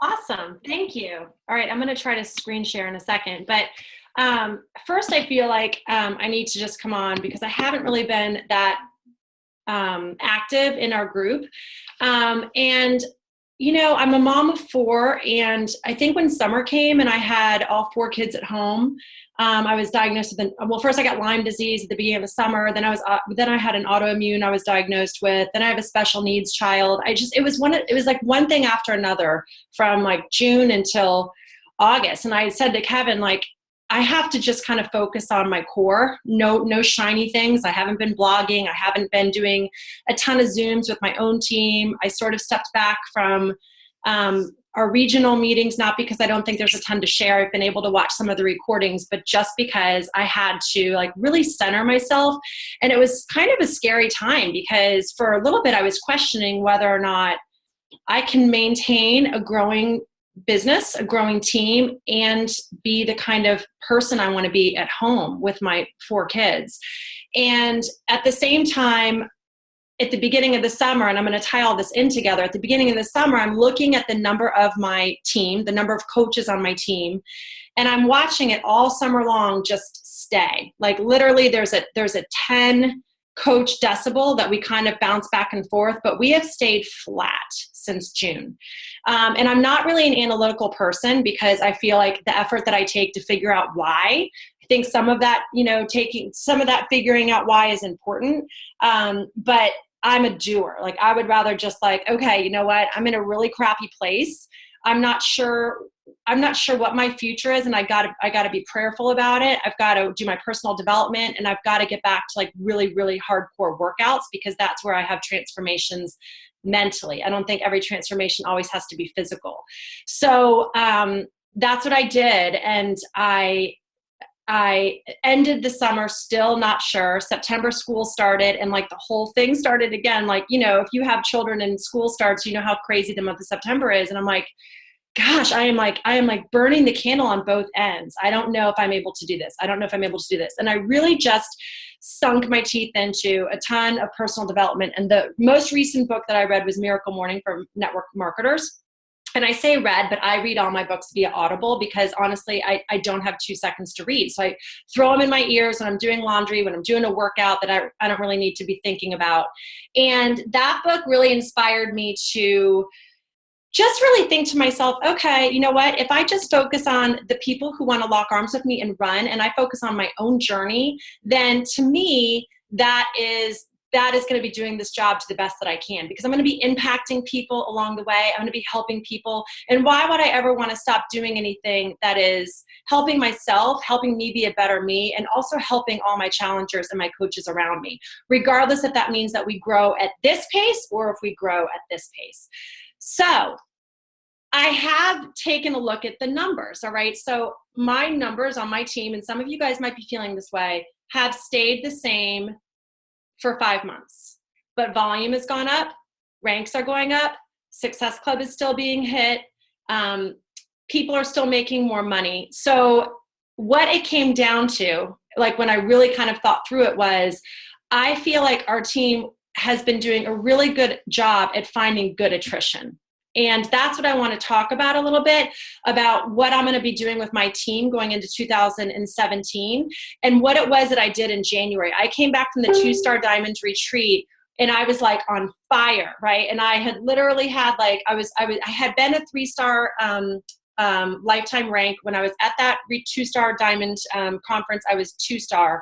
Awesome. Thank you. All right. I'm going to try to screen share in a second. But first, I feel like I need to just come on because I haven't really been that active in our group. And I'm a mom of four, and I think when summer came and I had all four kids at home, I was diagnosed with first I got Lyme disease at the beginning of the summer. Then I had an autoimmune I was diagnosed with. Then I have a special needs child. It was like one thing after another from like June until August. And I said to Kevin, like, I have to just kind of focus on my core. No shiny things. I haven't been blogging. I haven't been doing a ton of Zooms with my own team. I sort of stepped back from our regional meetings, not because I don't think there's a ton to share. I've been able to watch some of the recordings, but just because I had to like really center myself. And it was kind of a scary time because for a little bit I was questioning whether or not I can maintain a growing business, a growing team, and be the kind of person I want to be at home with my four kids. And at the same time, at the beginning of the summer, and I'm going to tie all this in together, at the beginning of the summer, I'm looking at the number of my team, the number of coaches on my team, and I'm watching it all summer long just stay. Like literally there's a 10 coach decibel that we kind of bounce back and forth, but we have stayed flat since June. And I'm not really an analytical person because I feel like the effort that I take to figure out why, I think some of that, taking some of that figuring out why is important. But I'm a doer. Like I would rather just like, okay, you know what? I'm in a really crappy place. I'm not sure what my future is, and I gotta be prayerful about it. I've got to do my personal development, and I've got to get back to like really, really hardcore workouts because that's where I have transformations mentally. I don't think every transformation always has to be physical. So that's what I did, and I ended the summer still not sure. September school started, and like the whole thing started again. Like, if you have children and school starts, you know how crazy the month of September is. And I'm like, gosh, I am like burning the candle on both ends. I don't know if I'm able to do this. I don't know if I'm able to do this. And I really just sunk my teeth into a ton of personal development. And the most recent book that I read was Miracle Morning for Network Marketers. And I say read, but I read all my books via Audible because honestly, I don't have 2 seconds to read. So I throw them in my ears when I'm doing laundry, when I'm doing a workout that I don't really need to be thinking about. And that book really inspired me to just really think to myself, okay, you know what? If I just focus on the people who want to lock arms with me and run, and I focus on my own journey, then to me, that is going to be doing this job to the best that I can, because I'm going to be impacting people along the way. I'm going to be helping people. And why would I ever want to stop doing anything that is helping myself, helping me be a better me, and also helping all my challengers and my coaches around me, regardless if that means that we grow at this pace or if we grow at this pace. So I have taken a look at the numbers, all right? So my numbers on my team, and some of you guys might be feeling this way, have stayed the same for 5 months. But volume has gone up, ranks are going up, Success Club is still being hit, people are still making more money. So what it came down to, like when I really kind of thought through it, was I feel like our team has been doing a really good job at finding good attrition. And that's what I want to talk about a little bit, about what I'm going to be doing with my team going into 2017 and what it was that I did in January. I came back from the 2-star Diamond retreat and I was like on fire, right? And I had literally had like, I had been a 3-star lifetime rank. When I was at that 2-star Diamond conference, I was 2-star.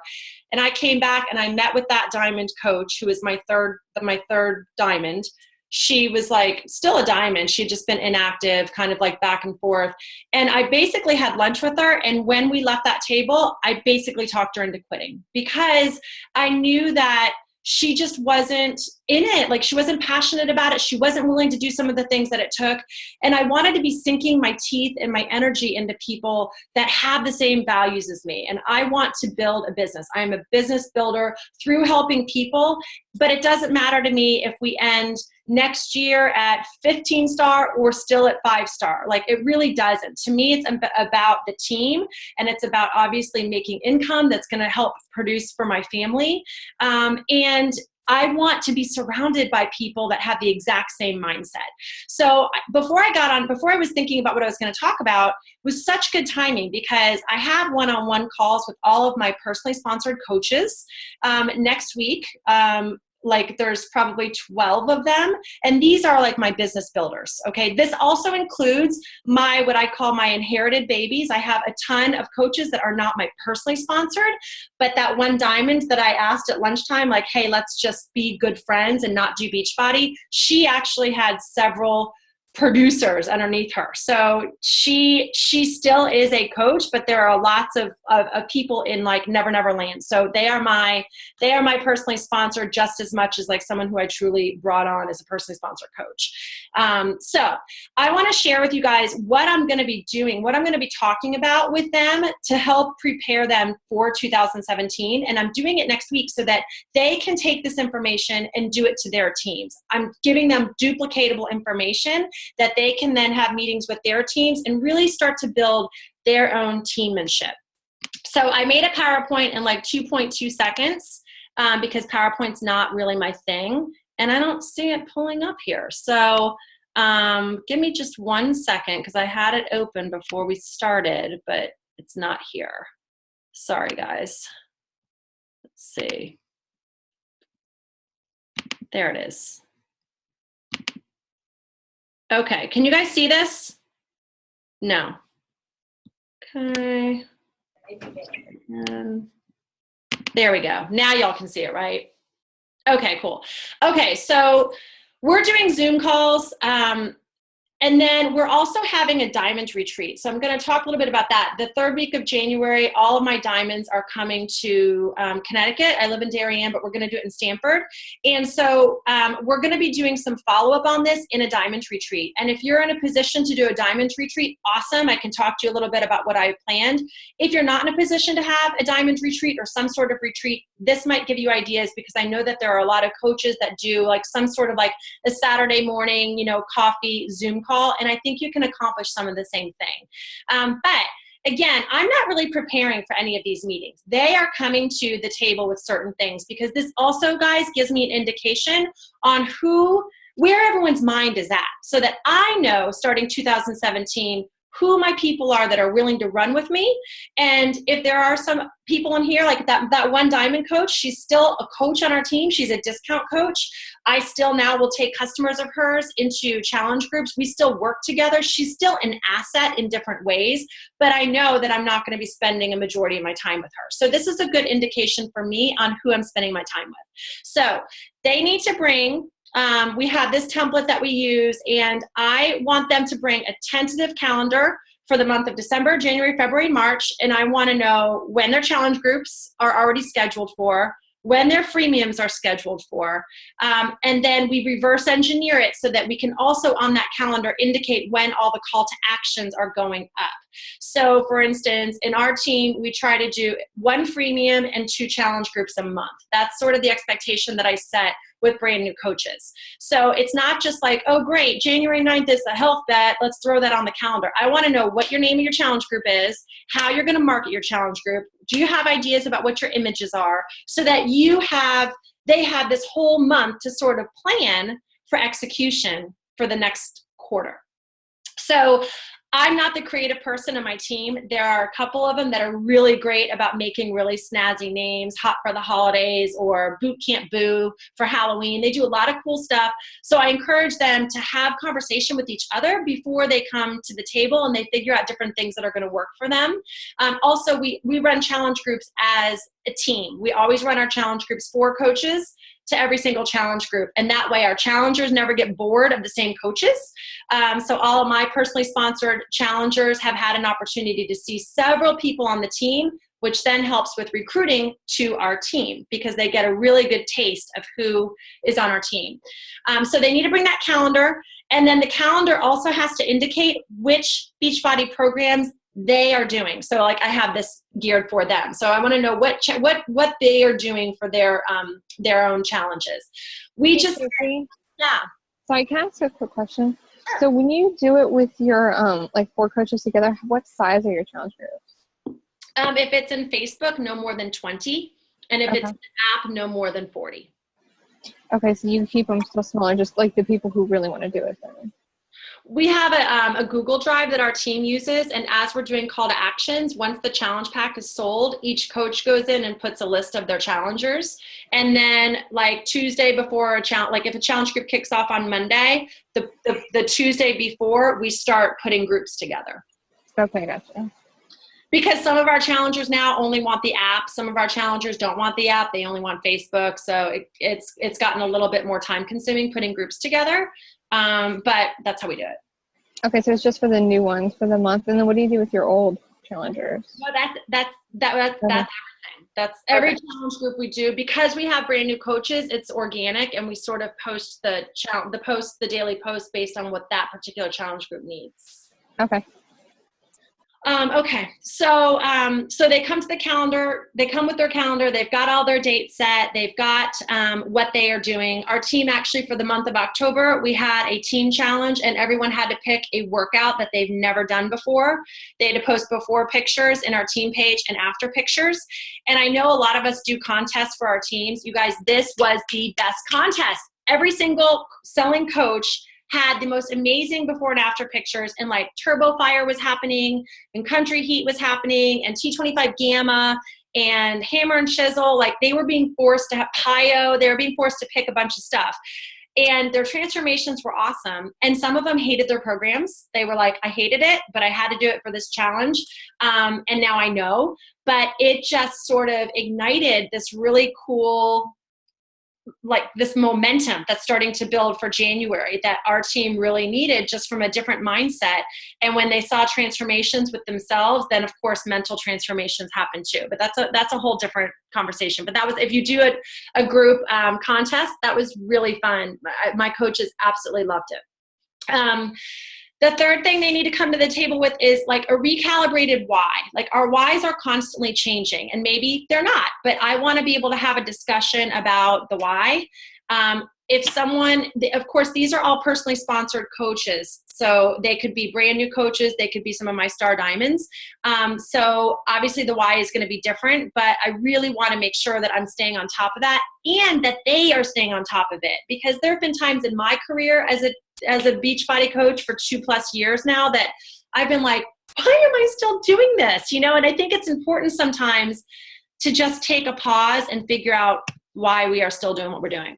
And I came back and I met with that Diamond coach, who was my third Diamond. She was like still a Diamond. She'd just been inactive, kind of like back and forth. And I basically had lunch with her. And when we left that table, I basically talked her into quitting because I knew that she just wasn't in it. Like she wasn't passionate about it. She wasn't willing to do some of the things that it took. And I wanted to be sinking my teeth and my energy into people that have the same values as me. And I want to build a business. I am a business builder through helping people, but it doesn't matter to me if we end next year at 15-star or still at 5-star. Like it really doesn't. To me, it's about the team, and it's about obviously making income that's going to help produce for my family. And I want to be surrounded by people that have the exact same mindset. So before I was thinking about what I was going to talk about, was such good timing because I have one-on-one calls with all of my personally sponsored coaches next week. Like there's probably 12 of them. And these are like my business builders. Okay. This also includes what I call my inherited babies. I have a ton of coaches that are not my personally sponsored, but that one diamond that I asked at lunchtime, like, hey, let's just be good friends and not do Beachbody. She actually had several producers underneath her. So she still is a coach, but there are lots of people in like Never Never Land. So they are my personally sponsored just as much as like someone who I truly brought on as a personally sponsored coach. So I want to share with you guys what I'm going to be doing, what I'm going to be talking about with them to help prepare them for 2017. And I'm doing it next week so that they can take this information and do it to their teams. I'm giving them duplicatable information that they can then have meetings with their teams and really start to build their own teammanship. So I made a PowerPoint in like 2.2 seconds because PowerPoint's not really my thing. And I don't see it pulling up here. So give me just 1 second because I had it open before we started, but it's not here. Sorry, guys. Let's see. There it is. Okay, can you guys see this? No. Okay. There we go. Now y'all can see it, right? Okay, cool. Okay, so we're doing Zoom calls. And then we're also having a diamond retreat. So I'm going to talk a little bit about that. The third week of January, all of my diamonds are coming to Connecticut. I live in Darien, but we're going to do it in Stamford. And so we're going to be doing some follow-up on this in a diamond retreat. And if you're in a position to do a diamond retreat, awesome. I can talk to you a little bit about what I planned. If you're not in a position to have a diamond retreat or some sort of retreat, this might give you ideas because I know that there are a lot of coaches that do like some sort of like a Saturday morning, coffee Zoom call, and I think you can accomplish some of the same thing. But again, I'm not really preparing for any of these meetings. They are coming to the table with certain things because this also, guys, gives me an indication on where everyone's mind is at so that I know starting 2017 who my people are that are willing to run with me. And if there are some people in here, like that one diamond coach, she's still a coach on our team. She's a discount coach. I still now will take customers of hers into challenge groups. We still work together. She's still an asset in different ways, but I know that I'm not going to be spending a majority of my time with her. So this is a good indication for me on who I'm spending my time with. So they need to bring we have this template that we use, and I want them to bring a tentative calendar for the month of December, January, February, March, and I want to know when their challenge groups are already scheduled for, when their freemiums are scheduled for, and then we reverse engineer it so that we can also on that calendar indicate when all the call to actions are going up. So for instance, in our team, we try to do 1 freemium and 2 challenge groups a month. That's sort of the expectation that I set with brand new coaches. So it's not just like, oh great, January 9th is a health bet, let's throw that on the calendar. I want to know what your name of your challenge group is, how you're going to market your challenge group. Do you have ideas about what your images are so that they have this whole month to sort of plan for execution for the next quarter. So I'm not the creative person in my team. There are a couple of them that are really great about making really snazzy names, Hot for the Holidays or Boot Camp Boo for Halloween. They do a lot of cool stuff. So I encourage them to have conversation with each other before they come to the table and they figure out different things that are going to work for them. Also, we run challenge groups as a team. We always run our challenge groups 4 coaches to every single challenge group. And that way our challengers never get bored of the same coaches. So all of my personally sponsored challengers have had an opportunity to see several people on the team, which then helps with recruiting to our team because they get a really good taste of who is on our team. So they need to bring that calendar. And then the calendar also has to indicate which Beachbody programs they are doing. So like I have this geared for them. So I want to know what they are doing for their own challenges. Yeah. Sorry, can I ask a quick question? Sure. So when you do it with your like 4 coaches together, what size are your challenge groups? If it's in Facebook, no more than 20. And if it's an app, no more than 40. Okay, so you keep them still smaller, just like the people who really want to do it then. We have a Google Drive that our team uses, and as we're doing call to actions, once the challenge pack is sold, each coach goes in and puts a list of their challengers. And then like Tuesday before a challenge, like if a challenge group kicks off on Monday, the Tuesday before, we start putting groups together. Okay, gotcha. Because some of our challengers now only want the app. Some of our challengers don't want the app. They only want Facebook. So it's gotten a little bit more time consuming putting groups together. But that's how we do it. Okay, so it's just for the new ones for the month. And then what do you do with your old challengers? No, that's everything. That's every challenge group we do. Because we have brand new coaches, it's organic, and we sort of post the daily post based on what that particular challenge group needs. Okay. Okay, so they come to the calendar, they come with their calendar, they've got all their dates set, they've got what they are doing. Our team actually for the month of October, we had a team challenge and everyone had to pick a workout that they've never done before. They had to post before pictures in our team page and after pictures. And I know a lot of us do contests for our teams. You guys, this was the best contest. Every single selling coach had the most amazing before and after pictures, and like Turbo Fire was happening and Country Heat was happening and T25 Gamma and Hammer and Chisel. Like they were being forced to have PIO. They were being forced to pick a bunch of stuff. And their transformations were awesome. And some of them hated their programs. They were like, I hated it, but I had to do it for this challenge. And now I know. But it just sort of ignited this really cool, like this momentum that's starting to build for January that our team really needed just from a different mindset. And when they saw transformations with themselves, then of course mental transformations happen too. But that's a whole different conversation. But that was, if you do a group contest, that was really fun. My coaches absolutely loved it. The third thing they need to come to the table with is like a recalibrated why. Like our whys are constantly changing and maybe they're not, but I want to be able to have a discussion about the why. If someone, of course, these are all personally sponsored coaches. So they could be brand new coaches. They could be some of my star diamonds. So obviously the why is going to be different, but I really want to make sure that I'm staying on top of that and that they are staying on top of it, because there have been times in my career as a Beachbody coach for 2+ years now that I've been like, why am I still doing this? You know, and I think it's important sometimes to just take a pause and figure out why we are still doing what we're doing.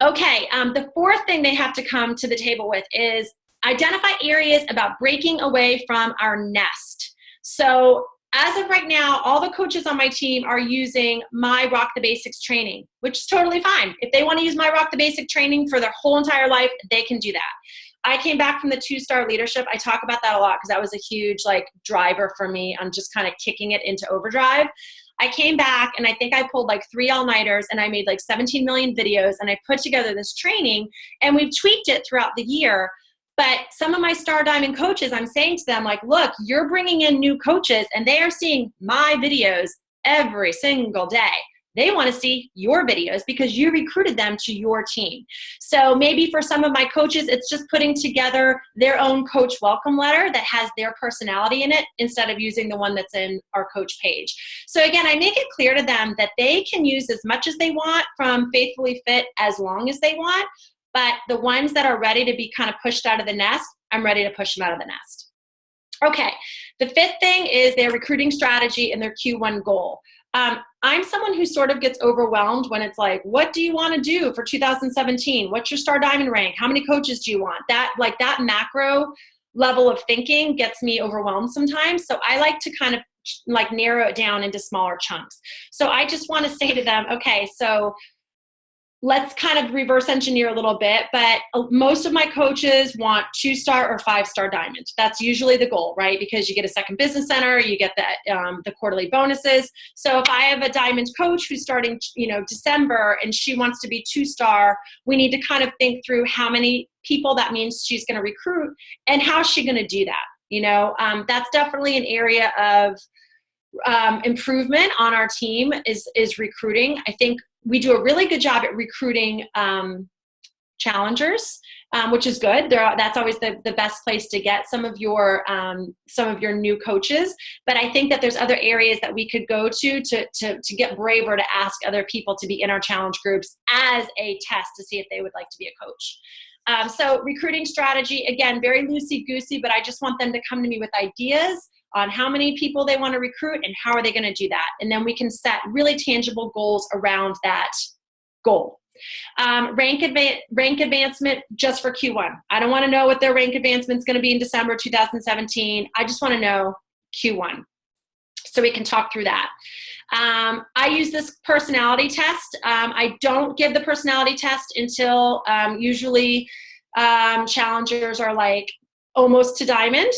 Okay, the fourth thing they have to come to the table with is identify areas about breaking away from our nest. So as of right now, all the coaches on my team are using my Rock the Basics training, which is totally fine. If they want to use my Rock the Basic training for their whole entire life, they can do that. I came back from the 2-star leadership. I talk about that a lot because that was a huge like driver for me on just kind of kicking it into overdrive. I came back and I think I pulled like 3 all-nighters and I made like 17 million videos and I put together this training and we've tweaked it throughout the year. But some of my Star Diamond coaches, I'm saying to them like, look, you're bringing in new coaches and they are seeing my videos every single day. They want to see your videos because you recruited them to your team. So maybe for some of my coaches, it's just putting together their own coach welcome letter that has their personality in it instead of using the one that's in our coach page. So again, I make it clear to them that they can use as much as they want from Faithfully Fit as long as they want. But the ones that are ready to be kind of pushed out of the nest, I'm ready to push them out of the nest. Okay, the fifth thing is their recruiting strategy and their Q1 goal. I'm someone who sort of gets overwhelmed when it's like, what do you want to do for 2017? What's your Star Diamond rank? How many coaches do you want? That macro level of thinking gets me overwhelmed sometimes. So I like to kind of like narrow it down into smaller chunks. So I just want to say to them, okay, so let's kind of reverse engineer a little bit, but most of my coaches want 2-star or 5-star diamond. That's usually the goal, right? Because you get a second business center, you get the quarterly bonuses. So if I have a diamond coach who's starting, December and she wants to be 2-star, we need to kind of think through how many people that means she's going to recruit and how's she going to do that. That's definitely an area of improvement on our team is recruiting. I think we do a really good job at recruiting challengers which is good. That's always the best place to get some of your new coaches. But I think that there's other areas that we could go to get braver to ask other people to be in our challenge groups as a test to see if they would like to be a coach. So recruiting strategy, again, very loosey-goosey, but I just want them to come to me with ideas on how many people they want to recruit and how are they going to do that. And then we can set really tangible goals around that goal. Rank advancement just for Q1. I don't want to know what their rank advancement is going to be in December 2017. I just want to know Q1. So we can talk through that. I use this personality test. I don't give the personality test until usually challengers are like almost to diamond,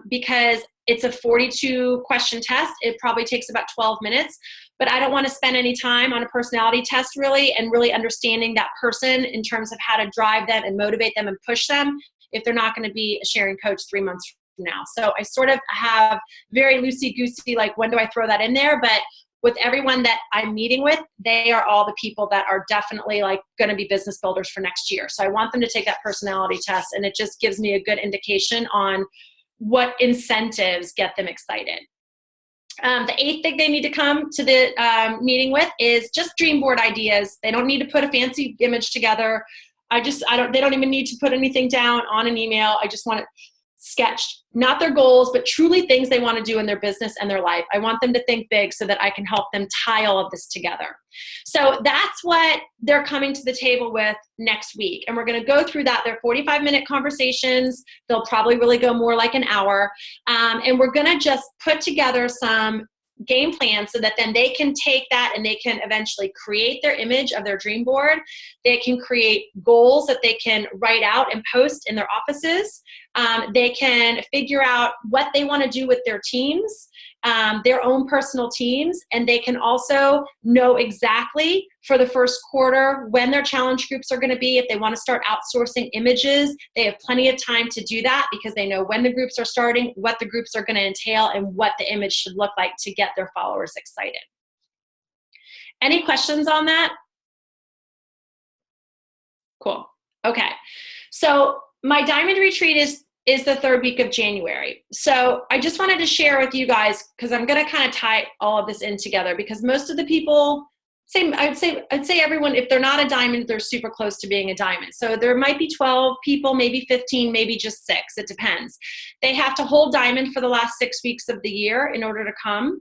because it's a 42 question test. It probably takes about 12 minutes, but I don't want to spend any time on a personality test really and really understanding that person in terms of how to drive them and motivate them and push them if they're not going to be a sharing coach 3 months from now. So I sort of have very loosey-goosey, like when do I throw that in there? But with everyone that I'm meeting with, they are all the people that are definitely like going to be business builders for next year. So I want them to take that personality test, and it just gives me a good indication on what incentives get them excited. The 8th thing they need to come to the meeting with is just dream board ideas. They don't need to put a fancy image together. They don't even need to put anything down on an email. I just want it sketched, not their goals, but truly things they want to do in their business and their life. I want them to think big so that I can help them tie all of this together. So that's what they're coming to the table with next week. And we're going to go through that. They're 45-minute conversations. They'll probably really go more like an hour. And we're going to just put together some game plan so that then they can take that and they can eventually create their image of their dream board. They can create goals that they can write out and post in their offices. They can figure out what they want to do with their teams, their own personal teams, and they can also know exactly for the first quarter when their challenge groups are going to be. If they want to start outsourcing images, they have plenty of time to do that because they know when the groups are starting, what the groups are going to entail, and what the image should look like to get their followers excited. Any questions on that? Cool. Okay. So my Diamond Retreat is the 3rd week of January. So I just wanted to share with you guys, because I'm going to kind of tie all of this in together, because most of the people, I'd say everyone, if they're not a diamond, they're super close to being a diamond. So there might be 12 people, maybe 15, maybe just 6. It depends. They have to hold diamond for the last 6 weeks of the year in order to come.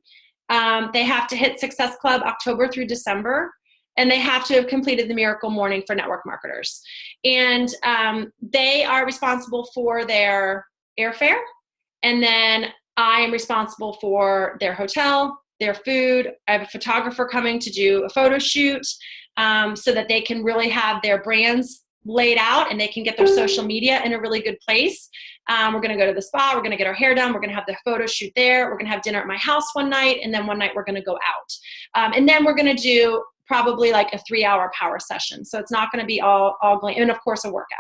They have to hit Success Club October through December. And they have to have completed the Miracle Morning for network marketers. And they are responsible for their airfare. And then I am responsible for their hotel, their food. I have a photographer coming to do a photo shoot so that they can really have their brands laid out and they can get their social media in a really good place. We're going to go to the spa. We're going to get our hair done. We're going to have the photo shoot there. We're going to have dinner at my house one night. And then one night we're going to go out. And then we're going to do probably like a 3-hour power session. So it's not going to be all glam, and of course a workout.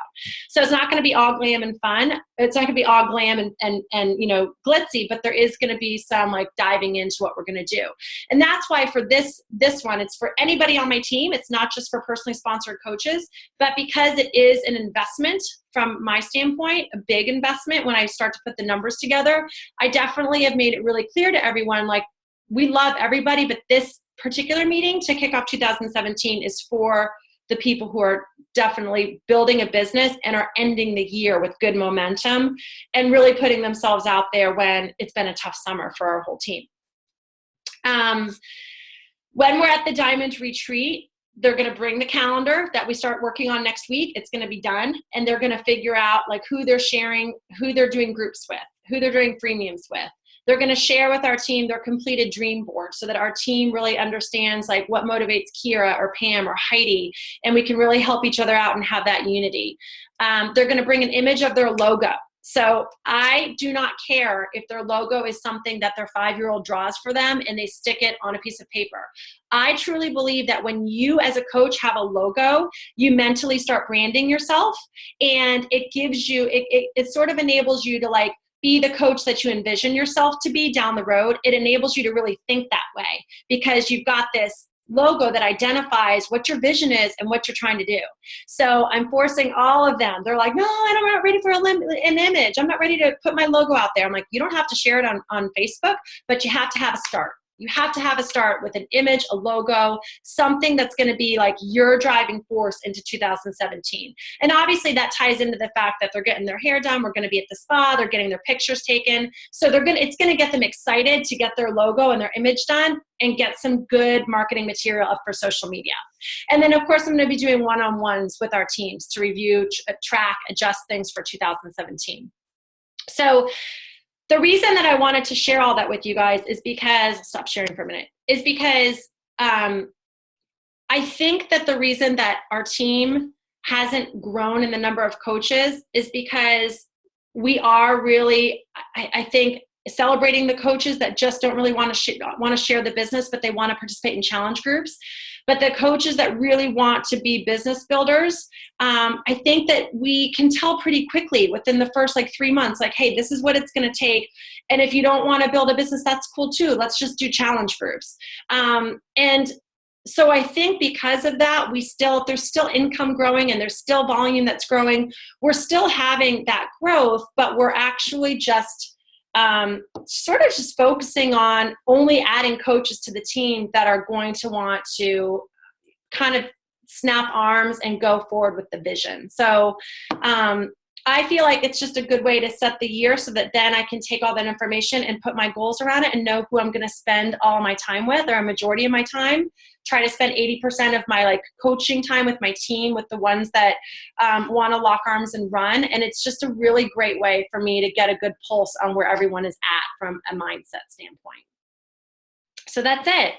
So it's not going to be all glam and fun. It's not going to be all glam and you know, glitzy, but there is going to be some like diving into what we're going to do. And that's why for this one, it's for anybody on my team. It's not just for personally sponsored coaches, but because it is an investment from my standpoint, a big investment when I start to put the numbers together, I definitely have made it really clear to everyone, like, we love everybody, but this particular meeting to kick off 2017 is for the people who are definitely building a business and are ending the year with good momentum and really putting themselves out there when it's been a tough summer for our whole team. When we're at the Diamond Retreat, they're going to bring the calendar that we start working on next week. It's going to be done, and they're going to figure out like who they're sharing, who they're doing groups with, who they're doing freemiums with. They're going to share with our team their completed dream board so that our team really understands like what motivates Kira or Pam or Heidi, and we can really help each other out and have that unity. They're going to bring an image of their logo. So I do not care if their logo is something that their 5-year-old draws for them and they stick it on a piece of paper. I truly believe that when you as a coach have a logo, you mentally start branding yourself, and it gives you, it sort of enables you to like be the coach that you envision yourself to be down the road. It enables you to really think that way because you've got this logo that identifies what your vision is and what you're trying to do. So I'm forcing all of them. They're like, no, I'm not ready for an image. I'm not ready to put my logo out there. I'm like, you don't have to share it on Facebook, but you have to have a start. You have to have a start with an image, a logo, something that's going to be like your driving force into 2017. And obviously that ties into the fact that they're getting their hair done. We're going to be at the spa. They're getting their pictures taken. So it's going to get them excited to get their logo and their image done and get some good marketing material up for social media. And then of course I'm going to be doing one-on-ones with our teams to review, track, adjust things for 2017. So the reason that I wanted to share all that with you guys is because, stop sharing for a minute, is because I think that the reason that our team hasn't grown in the number of coaches is because we are really, I think, celebrating the coaches that just don't really want to share the business, but they want to participate in challenge groups. But the coaches that really want to be business builders, I think that we can tell pretty quickly within the first 3 months, hey, this is what it's going to take. And if you don't want to build a business, that's cool too. Let's just do challenge groups. And so I think because of that, there's still income growing and there's still volume that's growing. We're still having that growth, but we're actually just sort of just focusing on only adding coaches to the team that are going to want to kind of snap arms and go forward with the vision. So I feel like it's just a good way to set the year so that then I can take all that information and put my goals around it and know who I'm going to spend all my time with, or a majority of my time. Try to spend 80% of my coaching time with my team, with the ones that want to lock arms and run. And it's just a really great way for me to get a good pulse on where everyone is at from a mindset standpoint. So that's it.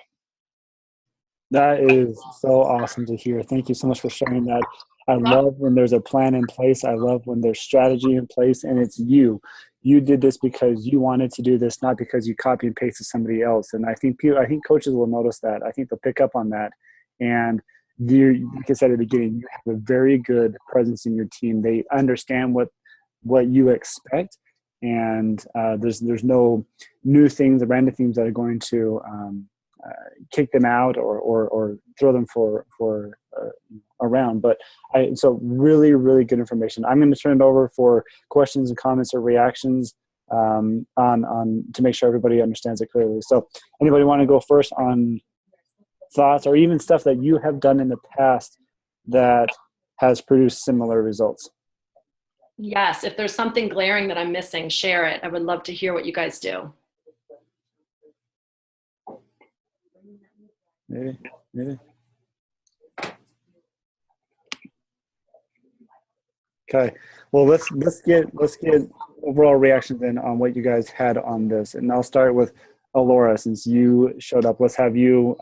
That is so awesome to hear. Thank you so much for sharing that. I love when there's a plan in place. I love when there's strategy in place, and it's you. You did this because you wanted to do this, not because you copy and pasted somebody else. And I think coaches will notice that. I think they'll pick up on that. And like I said at the beginning, you have a very good presence in your team. They understand what you expect, and there's no new things, random things that are going to kick them out or throw them for around. But so really, really good information. I'm going to turn it over for questions and comments or reactions on to make sure everybody understands it clearly. So anybody want to go first on thoughts or even stuff that you have done in the past that has produced similar results? Yes, if there's something glaring that I'm missing, share it. I would love to hear what you guys do. Maybe. Okay. Well, let's get overall reactions in on what you guys had on this, and I'll start with Alora since you showed up. Let's have you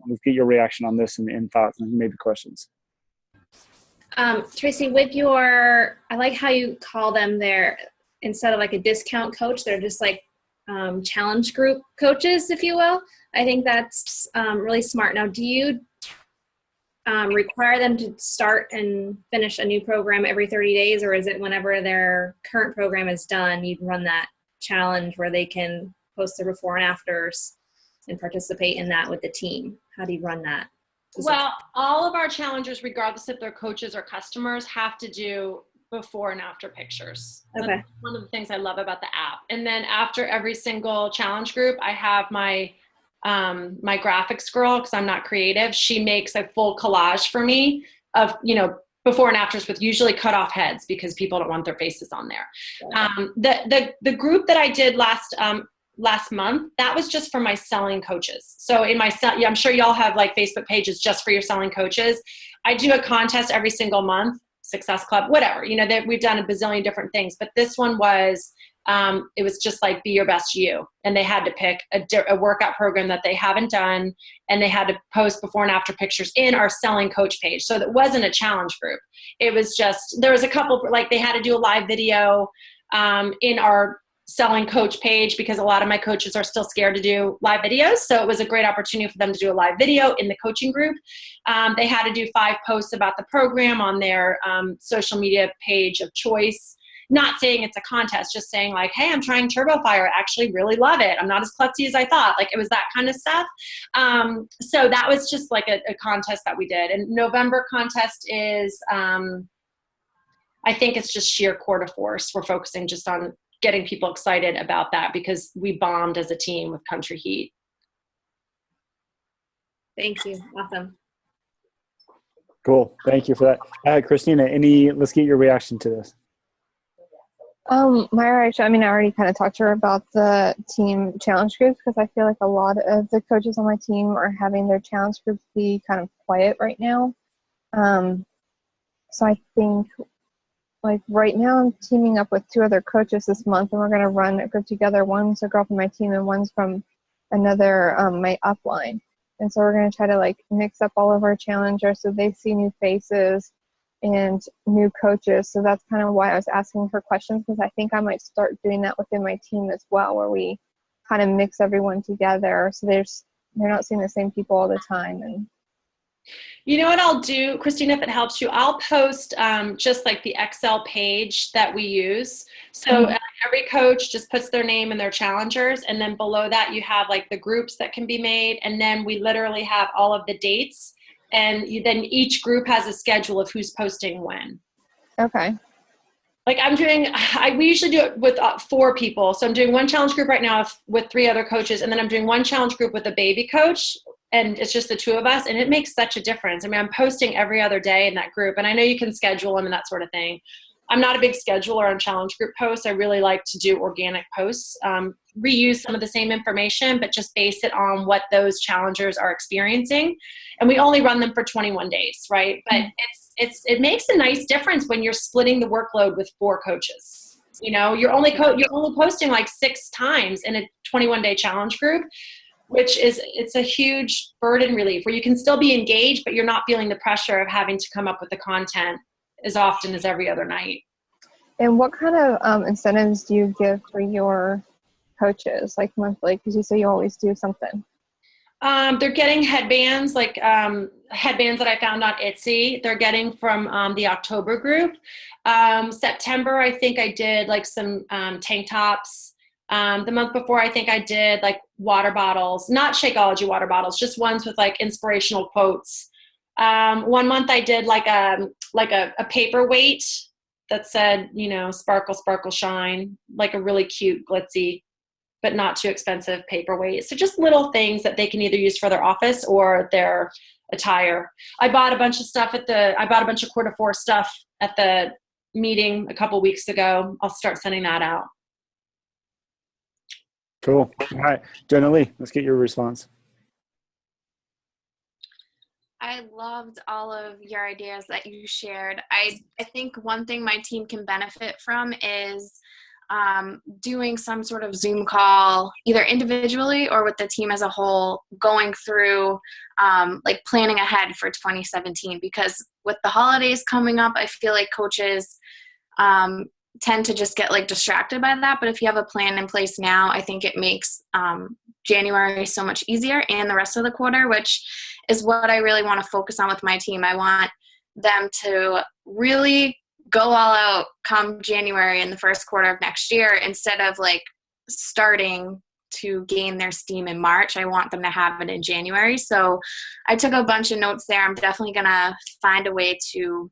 let's get your reaction on this and thoughts and maybe questions. Tracy, with your, I like how you call them there instead of a discount coach, they're just challenge group coaches, if you will. I think that's really smart. Now, do you require them to start and finish a new program every 30 days, or is it whenever their current program is done, you'd run that challenge where they can post their before and afters and participate in that with the team? How do you run that? Well, all of our challengers, regardless if they're coaches or customers, have to do before and after pictures. Okay. That's one of the things I love about the app. And then after every single challenge group, I have my graphics girl, because I'm not creative. She makes a full collage for me of, before and afters with usually cut off heads because people don't want their faces on there. The group that I did last month, that was just for my selling coaches. So I'm sure y'all have Facebook pages just for your selling coaches. I do a contest every single month, Success Club, whatever, we've done a bazillion different things, but this one was, it was just be your best you. And they had to pick a workout program that they haven't done. And they had to post before and after pictures in our selling coach page. So that wasn't a challenge group. It was just, there was a couple, they had to do a live video in our selling coach page because a lot of my coaches are still scared to do live videos. So it was a great opportunity for them to do a live video in the coaching group. They had to do 5 posts about the program on their social media page of choice. not saying it's a contest, just saying like, hey, I'm trying Turbo Fire. I actually really love it. I'm not as klutzy as I thought. Like, it was that kind of stuff. So that was just like a contest that we did. And November contest is, I think it's just sheer quarter force. We're focusing just on getting people excited about that because we bombed as a team with Country Heat. Thank you. Awesome. Cool. Thank you for that. Christina, let's get your reaction to this. My reaction, I mean, I already kind of talked to her about the team challenge groups because I feel like a lot of the coaches on my team are having their challenge groups be kind of quiet right now. So I think, like, right now I'm teaming up with 2 other coaches this month, and we're going to run a group together. One's a girl from my team and one's from another, my upline. And so we're going to try to, like, mix up all of our challengers so they see new faces and new coaches. So that's kind of why I was asking her questions, because I think I might start doing that within my team as well, where we kind of mix everyone together so they're not seeing the same people all the time. And you know what I'll do, Christina, if it helps you, I'll post just like the Excel page that we use. So every coach just puts their name and their challengers, and then below that you have like the groups that can be made, and then we literally have all of the dates, and then each group has a schedule of who's posting when. Okay. Like we usually do it with 4 people. So I'm doing one challenge group right now with 3 other coaches, and then I'm doing one challenge group with a baby coach, and it's just the 2 of us, and it makes such a difference. I mean, I'm posting every other day in that group, and I know you can schedule them and that sort of thing. I'm not a big scheduler on challenge group posts. I really like to do organic posts, reuse some of the same information, but just base it on what those challengers are experiencing. And we only run them for 21 days, right? But it makes a nice difference when you're splitting the workload with 4 coaches. You know, you're only posting like 6 times in a 21-day challenge group, which is, it's a huge burden relief where you can still be engaged, but you're not feeling the pressure of having to come up with the content as often as every other night. And what kind of incentives do you give for your coaches, like monthly? Because you say you always do something. They're getting headbands, like headbands that I found on Etsy. They're getting from the October group. September, I think I did like some tank tops. The month before, I think I did like water bottles, not Shakeology water bottles, just ones with like inspirational quotes. One month I did like a paperweight that said, you know, sparkle, sparkle, shine, like a really cute, glitzy, but not too expensive paperweight. So just little things that they can either use for their office or their attire. I bought a bunch of quarter 4 stuff at the meeting a couple weeks ago. I'll start sending that out. Cool. All right, Jenna Lee, let's get your response. I loved all of your ideas that you shared. I think one thing my team can benefit from is doing some sort of Zoom call, either individually or with the team as a whole, going through like planning ahead for 2017. Because with the holidays coming up, I feel like coaches tend to just get like distracted by that. But if you have a plan in place now, I think it makes January so much easier and the rest of the quarter, which is what I really want to focus on with my team. I want them to really go all out come January in the first quarter of next year, instead of like starting to gain their steam in March. I want them to have it in January. So I took a bunch of notes there. I'm definitely going to find a way to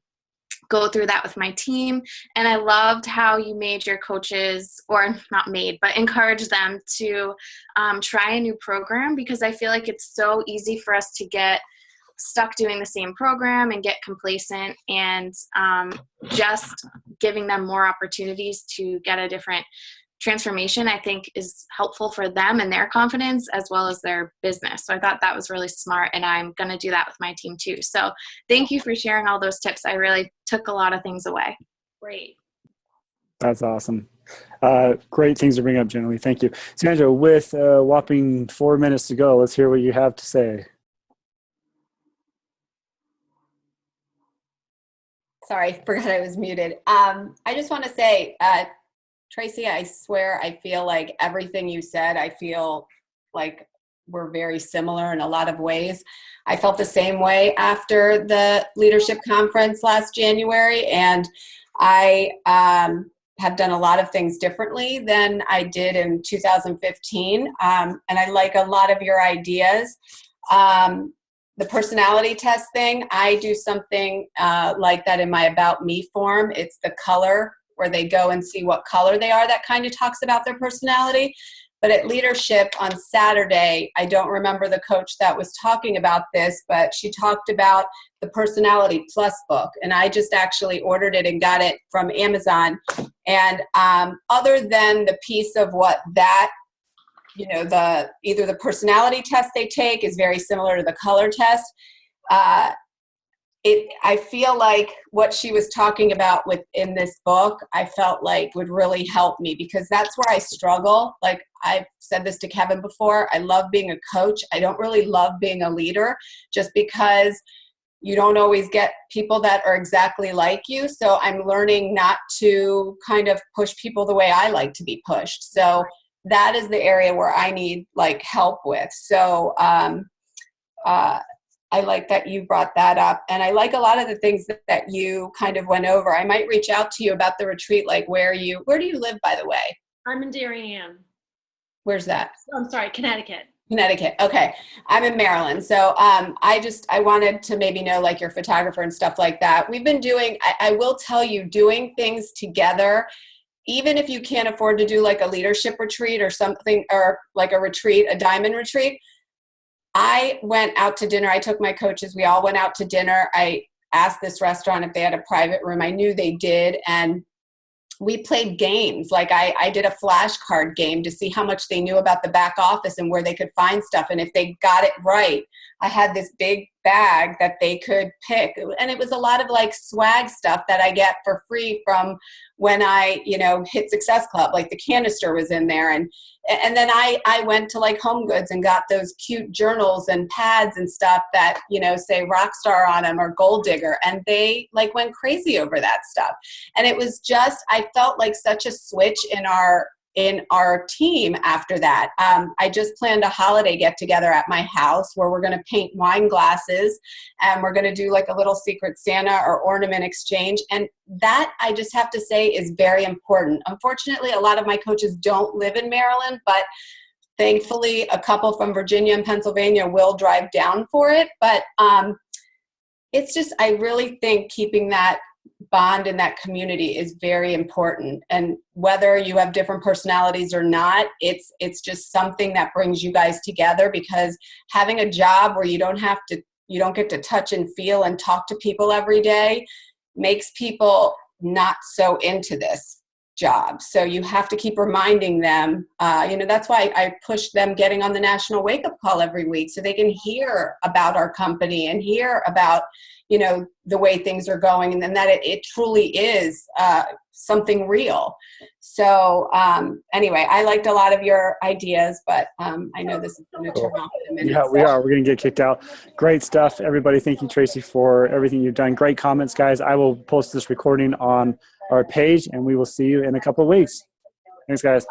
go through that with my team. And I loved how you made your coaches, or not made, but encouraged them to try a new program, because I feel like it's so easy for us to get stuck doing the same program and get complacent, and just giving them more opportunities to get a different transformation, I think, is helpful for them and their confidence as well as their business. So I thought that was really smart, and I'm going to do that with my team too. So thank you for sharing all those tips. I really took a lot of things away. Great. That's awesome. Great things to bring up, Jenna Lee. Thank you. Sandra, with a whopping 4 minutes to go, let's hear what you have to say. Sorry, forgot I was muted. I just want to say, Tracy, I swear I feel like everything you said, I feel like we're very similar in a lot of ways. I felt the same way after the leadership conference last January, and I have done a lot of things differently than I did in 2015. And I like a lot of your ideas. The personality test thing, I do something like that in my About Me form. It's the color, where they go and see what color they are. That kind of talks about their personality. But at leadership on Saturday, I don't remember the coach that was talking about this, but she talked about the Personality Plus book. And I just actually ordered it and got it from Amazon. And other than the piece of what that, either the personality test they take is very similar to the color test, I feel like what she was talking about within this book, I felt like would really help me, because that's where I struggle. Like I've said this to Kevin before, I love being a coach. I don't really love being a leader, just because you don't always get people that are exactly like you. So I'm learning not to kind of push people the way I like to be pushed. So that is the area where I need like help with. So, I like that you brought that up. And I like a lot of the things that you kind of went over. I might reach out to you about the retreat, like where do you live, by the way? I'm in Darien. Where's that? I'm sorry, Connecticut. Connecticut. Okay. I'm in Maryland. So I wanted to maybe know like your photographer and stuff like that. We've been doing, I will tell you, doing things together, even if you can't afford to do like a leadership retreat or something, or like a retreat, a diamond retreat. I went out to dinner. I took my coaches. We all went out to dinner. I asked this restaurant if they had a private room. I knew they did. And we played games. Like I did a flashcard game to see how much they knew about the back office and where they could find stuff. And if they got it right, I had this big bag that they could pick. And it was a lot of like swag stuff that I get for free from when I, hit Success Club. Like the canister was in there. And then I went to like Home Goods and got those cute journals and pads and stuff that, say Rockstar on them or Gold Digger. And they like went crazy over that stuff. And it was just, I felt like such a switch in our team after that. I just planned a holiday get together at my house where we're going to paint wine glasses and we're going to do like a little secret Santa or ornament exchange. And that, I just have to say, is very important. Unfortunately, a lot of my coaches don't live in Maryland, but thankfully a couple from Virginia and Pennsylvania will drive down for it. But it's just, I really think keeping that bond in that community is very important. And whether you have different personalities or not, it's just something that brings you guys together, because having a job where you don't get to touch and feel and talk to people every day makes people not so into this job. So you have to keep reminding them, that's why I push them getting on the national wake up call every week, so they can hear about our company and hear about, the way things are going, and then that it truly is something real. So anyway, I liked a lot of your ideas, but I know this is going to turn off in a minute. Yeah, we are. We're going to get kicked out. Great stuff, everybody. Thank you, Tracy, for everything you've done. Great comments, guys. I will post this recording on our page, and we will see you in a couple of weeks. Thanks, guys.